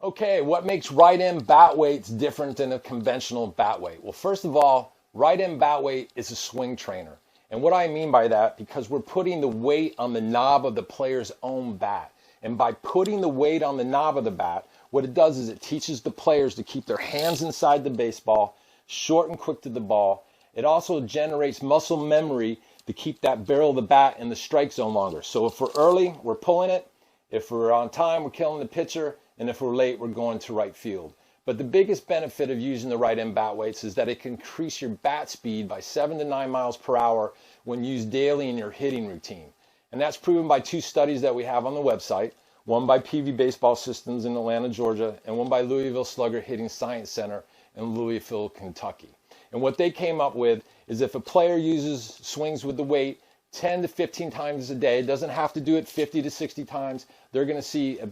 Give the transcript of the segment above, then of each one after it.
Okay, what makes right-end bat weights different than a conventional bat weight? Well, first of all, right-end bat weight is a swing trainer. And what I mean by that, because we're putting the weight on the knob of the player's own bat. And by putting the weight on the knob of the bat, what it does is it teaches the players to keep their hands inside the baseball, short and quick to the ball. It also generates muscle memory to keep that barrel of the bat in the strike zone longer. So if we're early, we're pulling it. If we're on time, we're killing the pitcher. And if we're late, we're going to right field. But the biggest benefit of using the right-end bat weights is that it can increase your bat speed by 7 to 9 miles per hour when used daily in your hitting routine. And that's proven by 2 studies that we have on the website, one by PV Baseball Systems in Atlanta, Georgia, and one by Louisville Slugger Hitting Science Center in Louisville, Kentucky. And what they came up with is if a player swings with the weight 10 to 15 times a day, doesn't have to do it 50 to 60 times, they're going to see a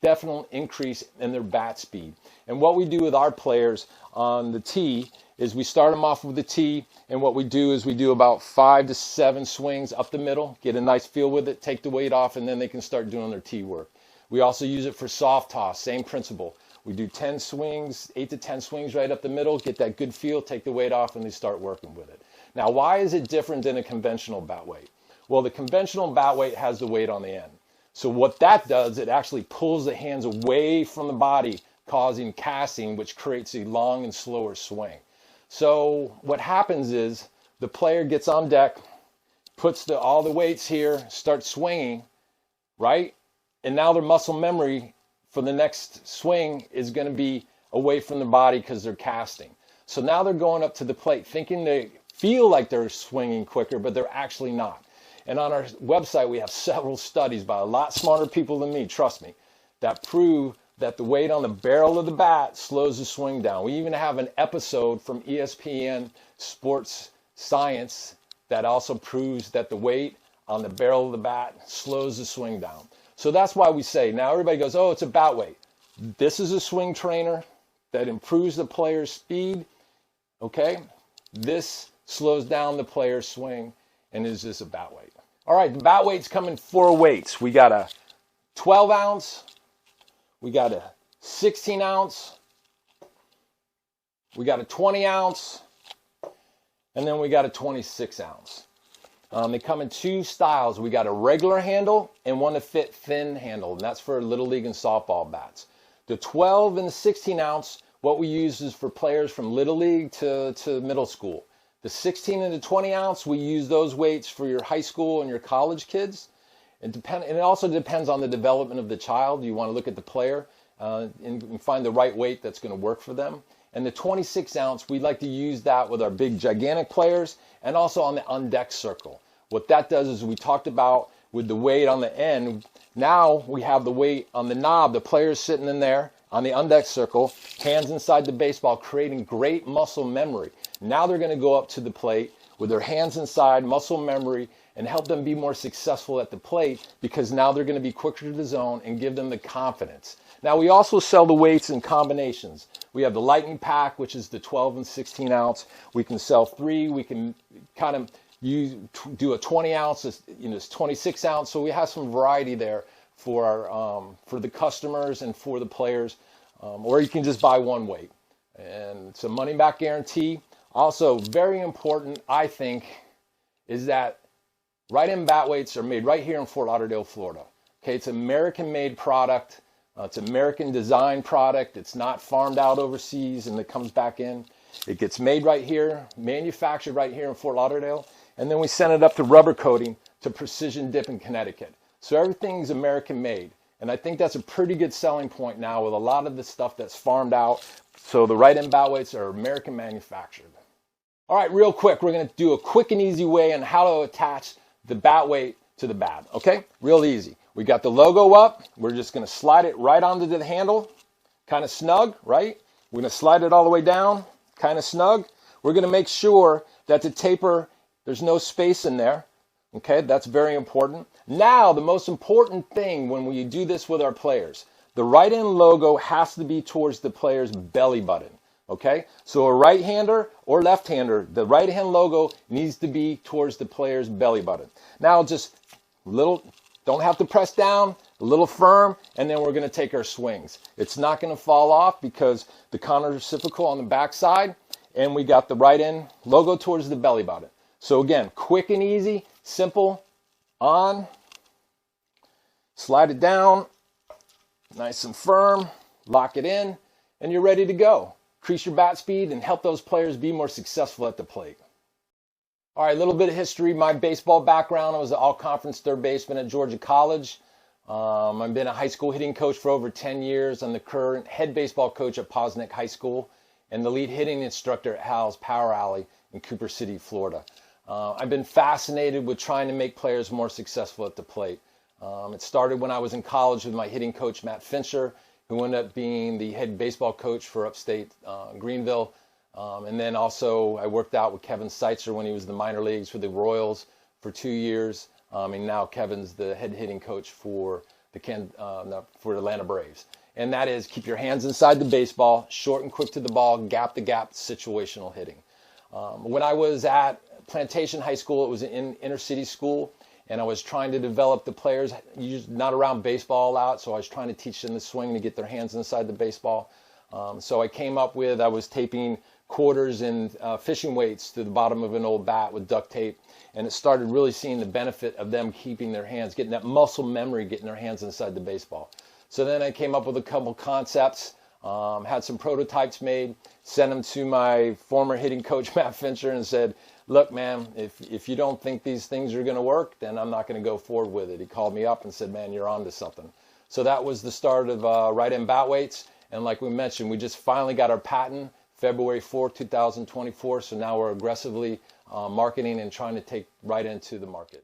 definite increase in their bat speed. And what we do with our players on the tee is we start them off with the tee, and what we do is we do about 5 to 7 swings up the middle, get a nice feel with it, take the weight off, and then they can start doing their tee work. We also use it for soft toss, same principle. We do 10 swings, 8 to 10 swings right up the middle, get that good feel, take the weight off, and they start working with it. Now, why is it different than a conventional bat weight? Well, the conventional bat weight has the weight on the end. So what that does, it actually pulls the hands away from the body, causing casting, which creates a long and slower swing. So what happens is the player gets on deck, puts all the weights here, starts swinging, right? And now their muscle memory for the next swing is going to be away from the body because they're casting. So now they're going up to the plate thinking they feel like they're swinging quicker, but they're actually not. And on our website, we have several studies by a lot smarter people than me, trust me, that prove that the weight on the barrel of the bat slows the swing down. We even have an episode from ESPN Sports Science that also proves that the weight on the barrel of the bat slows the swing down. So that's why we say, now everybody goes, oh, it's a bat weight. This is a swing trainer that improves the player's speed, okay? This slows down the player's swing and is just a bat weight. All right, the bat weights come in 4 weights. We got a 12 ounce, we got a 16 ounce, we got a 20 ounce, and then we got a 26 ounce. They come in 2 styles. We got a regular handle and one to fit thin handle, and that's for Little League and softball bats. The 12 and the 16 ounce, what we use is for players from Little League to middle school. The 16 and the 20 ounce, we use those weights for your high school and your college kids. And it also depends on the development of the child. You want to look at the player and find the right weight that's going to work for them. And the 26 ounce, we like to use that with our big gigantic players and also on the on-deck circle. What that does is we talked about with the weight on the end. Now we have the weight on the knob. The player's sitting in there on the on-deck circle, hands inside the baseball, creating great muscle memory. Now they're going to go up to the plate with their hands inside, muscle memory, and help them be more successful at the plate because now they're going to be quicker to the zone and give them the confidence. Now we also sell the weights in combinations. We have the Lightning Pack, which is the 12 and 16 ounce. We can sell 3. We can kind of do a 20 ounce, it's 26 ounce. So we have some variety there for the customers and for the players. Or you can just buy one weight. And it's a money back guarantee. Also, very important, I think, is that right-end bat weights are made right here in Fort Lauderdale, Florida. Okay, it's an American-made product. It's an American-designed product. It's not farmed out overseas and it comes back in. It gets made right here, manufactured right here in Fort Lauderdale, and then we send it up to rubber coating to Precision Dip in Connecticut. So everything's American-made. And I think that's a pretty good selling point now with a lot of the stuff that's farmed out. So the right-end bat weights are American manufactured. All right, real quick, we're going to do a quick and easy way on how to attach the bat weight to the bat, okay? Real easy. We got the logo up. We're just going to slide it right onto the handle, kind of snug, right? We're going to slide it all the way down, kind of snug. We're going to make sure that the taper, there's no space in there, okay? That's very important. Now, the most important thing when we do this with our players, the right-end logo has to be towards the player's belly button. Okay, so a right-hander or left-hander, the right-hand logo needs to be towards the player's belly button. Now just don't have to press down, a little firm, and then we're going to take our swings. It's not going to fall off because the counter-reciprocal on the backside, and we got the right end logo towards the belly button. So again, quick and easy, simple, on, slide it down, nice and firm, lock it in, and you're ready to go. Increase your bat speed and help those players be more successful at the plate. All right, a little bit of history. My baseball background, I was an all-conference third baseman at Georgia College. I've been a high school hitting coach for over 10 years. I'm the current head baseball coach at Posnick High School and the lead hitting instructor at Hal's Power Alley in Cooper City, Florida. I've been fascinated with trying to make players more successful at the plate. It started when I was in college with my hitting coach, Matt Fincher, who ended up being the head baseball coach for upstate Greenville. And then also I worked out with Kevin Seitzer when he was in the minor leagues for the Royals for 2 years. And now Kevin's the head hitting coach for the Atlanta Braves. And that is keep your hands inside the baseball, short and quick to the ball, gap to gap, situational hitting. When I was at Plantation High School, it was an inner city school, and I was trying to develop the players, not around baseball a lot, so I was trying to teach them the swing to get their hands inside the baseball. So I came up with, I was taping quarters and fishing weights to the bottom of an old bat with duct tape, and it started really seeing the benefit of them keeping their hands, getting that muscle memory, getting their hands inside the baseball. So then I came up with a couple concepts, had some prototypes made, sent them to my former hitting coach, Matt Fincher, and said, look, man, if you don't think these things are going to work, then I'm not going to go forward with it. He called me up and said, man, you're on to something. So that was the start of right end bat weights. And like we mentioned, we just finally got our patent February 4th, 2024. So now we're aggressively marketing and trying to take right into the market.